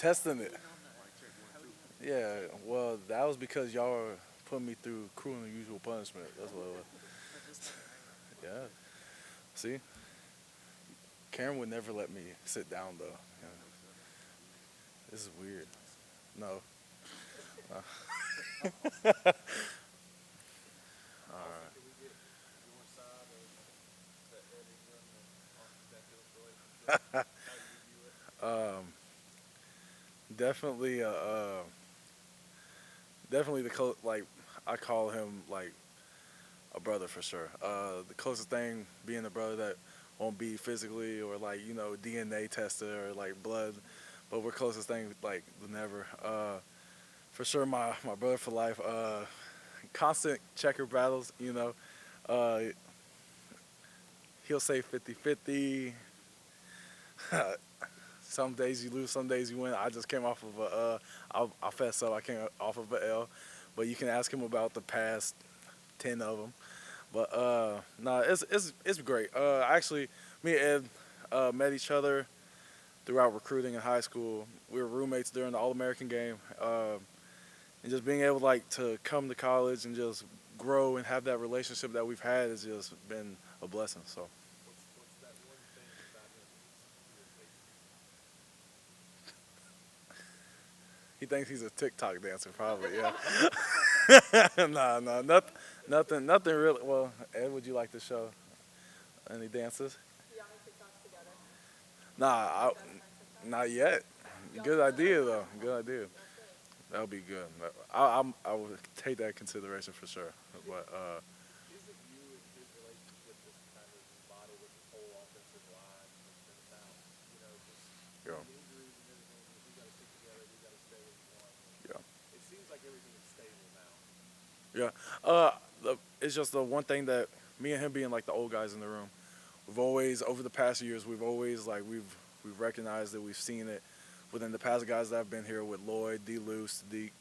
testing it. Yeah, well, that was because y'all were putting me through cruel and unusual punishment. That's what it was. Yeah. See, Karen would never let me sit down though. Yeah. This is weird. No. All right. Definitely. Definitely like I call him like a brother for sure. The closest thing being a brother that won't be physically or like DNA tested or like blood, but we're closest thing like than ever. For sure, my brother for life. Constant checker battles. Uh, he'll say 50-50. Some days you lose, some days you win. I just came off of I'll fess up. I came off of a L, but you can ask him about the past 10 of them. But nah, it's great. Actually, me and Ed met each other throughout recruiting in high school. We were roommates during the All American game, and just being able like to come to college and just grow and have that relationship that we've had has just been a blessing. So he thinks he's a TikTok dancer, probably. Yeah. Nah, nothing really. Well, Ed, would you like to show any dances? Nah, not yet. Good idea though. Good idea. That would be good. I would take that consideration for sure. But yeah, yeah, yeah. It's just the one thing that me and him being like the old guys in the room. We've always over the past years we've always like we've recognized that we've seen it within the past guys that have been here with Lloyd, D. Luce, Deke,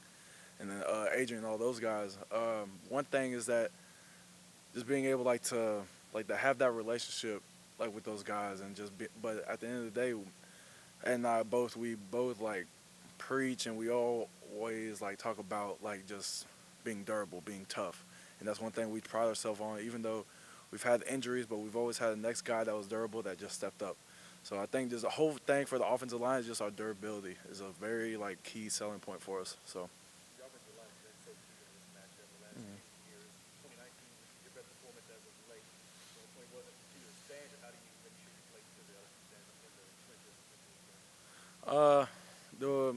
and then Adrian, all those guys. One thing is that just being able like to have that relationship like with those guys and but at the end of the day, and we both like preach and we all always like talk about like just being durable, being tough, and that's one thing we pride ourselves on. Even though we've had injuries, but we've always had the next guy that was durable that just stepped up. So I think there's a whole thing for the offensive line is just our durability is a very like key selling point for us. So. Mhm. Uh, the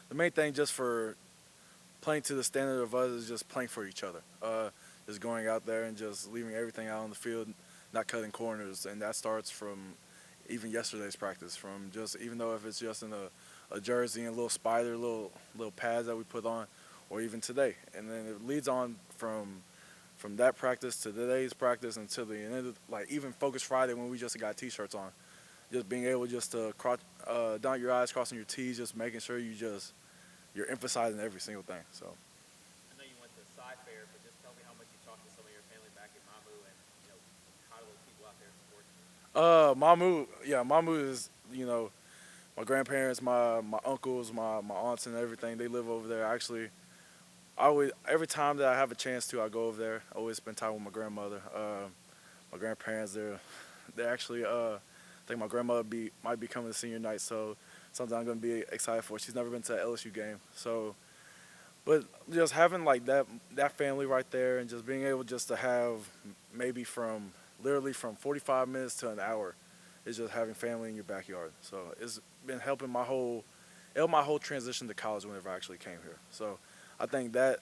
the main thing just for playing to the standard of us is just playing for each other. Just going out there and just leaving everything out on the field, not cutting corners, and that starts from even yesterday's practice. From just even though if it's just in a jersey and a little spider, little pads that we put on, or even today, and then it leads on from that practice to today's practice until the end of like even Focus Friday when we just got T-shirts on. Just being able just to dot your I's, crossing your T's, just making sure you're emphasizing every single thing. So. Mamu, yeah, Mamu is my grandparents, my uncles, my aunts, and everything. They live over there. Actually, I always every time that I have a chance to, I go over there. I always spend time with my grandmother. My grandparents, they're actually. I think my grandmother might be coming to senior night, so something I'm gonna be excited for. She's never been to an LSU game, so but just having like that family right there, and just being able just to have maybe from literally from 45 minutes to an hour, is just having family in your backyard. So it's been helping my whole transition to college whenever I actually came here. So I think that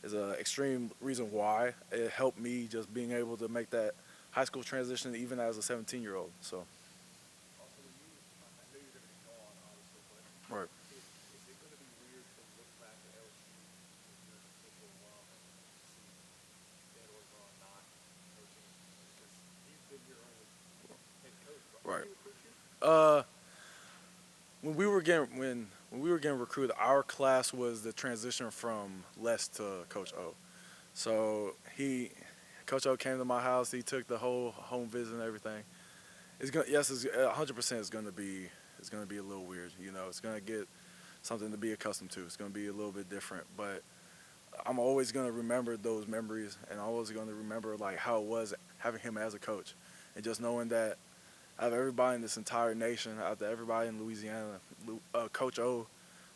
is an extreme reason why it helped me just being able to make that high school transition even as a 17-year-old. So right. Right. Uh, when we were getting recruited, our class was the transition from Les to Coach O. So Coach O came to my house. He took the whole home visit and everything. It's 100%. It's gonna be a little weird. It's gonna get something to be accustomed to. It's going to be a little bit different, but I'm always going to remember those memories, and I'm always going to remember like how it was having him as a coach, and just knowing that out of everybody in this entire nation, out of everybody in Louisiana, Coach O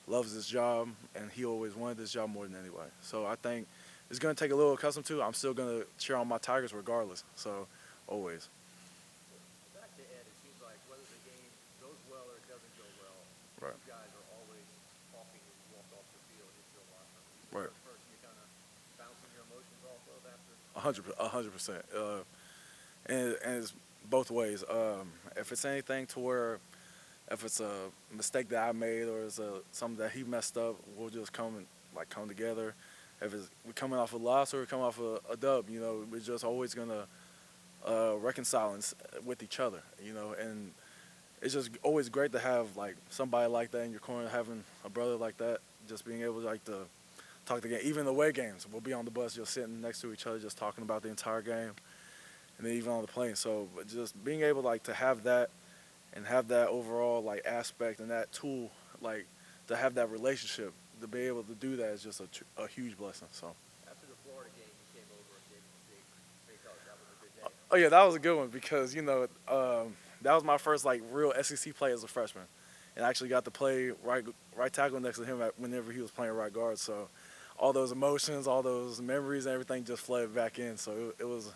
loves this job, and he always wanted this job more than anybody. So I think it's going to take a little accustomed to. I'm still going to cheer on my Tigers regardless. So always. Back to Ed, it seems like whether the game goes well or it doesn't go well, Right. you guys are always talking when you walk off the field into the locker room. Is Right. the first person you're kind of bouncing your emotions off of after? 100%. And it's both ways. If it's anything to where if it's a mistake that I made or it's something that he messed up, we'll just come together. If we're coming off a loss or we're coming off a dub, we're just always gonna reconcile with each other, and it's just always great to have like somebody like that in your corner, having a brother like that, just being able to talk the game. Even the away games, we'll be on the bus just sitting next to each other, just talking about the entire game, and then even on the plane. So but just being able to have that and have that overall aspect and that tool to have that relationship, to be able to do that is just a huge blessing. So. After the Florida game, you came over and gave him a big hug. That was a good day. Oh yeah, that was a good one because that was my first real SEC play as a freshman, and I actually got to play right tackle next to him whenever he was playing right guard. So all those emotions, all those memories, and everything just flooded back in. So it was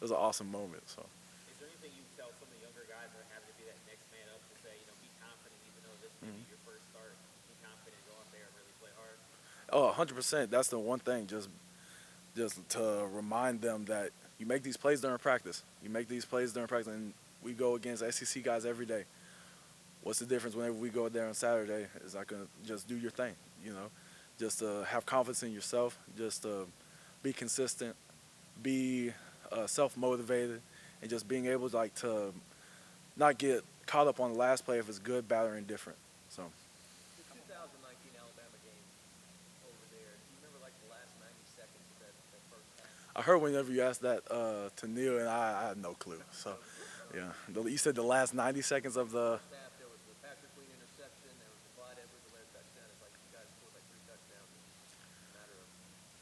an awesome moment. So. Is there anything you tell some of the younger guys that are having to be that next man up to say, be confident even though this may be your first start, be confident, go out there and really play hard? Oh, 100%. That's the one thing. Just to remind them that you make these plays during practice. You make these plays during practice, and we go against SEC guys every day. What's the difference whenever we go there on Saturday? Is not gonna just do your thing, Just have confidence in yourself. Just be consistent, be self-motivated, and just being able to not get caught up on the last play if it's good, bad, or indifferent. So. The 2019 Alabama game over there, do you remember the last 90 seconds of that first half? I heard whenever you asked that to Neil, and I had no clue. So, yeah. You said the last 90 seconds of the. First half, there was the Patrick Queen interception, there was the Clyde Edwards-Helaire touchdown. It's like you guys scored 3 touchdowns in a matter of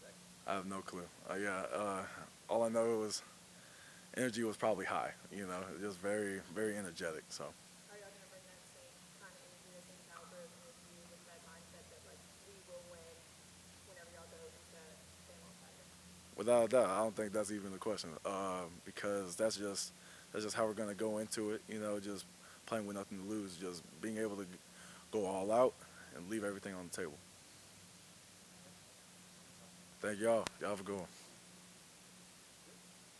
seconds. I have no clue. All I know was energy was probably high. Just very, very energetic. So. Are y'all gonna bring that same kind of energy, the same caliber of energy with that mindset that we will win whenever y'all go into San Antonio? Without a doubt, I don't think that's even the question. Because that's just how we're gonna go into it. Just playing with nothing to lose, just being able to go all out and leave everything on the table. Thank y'all. Y'all have a good one.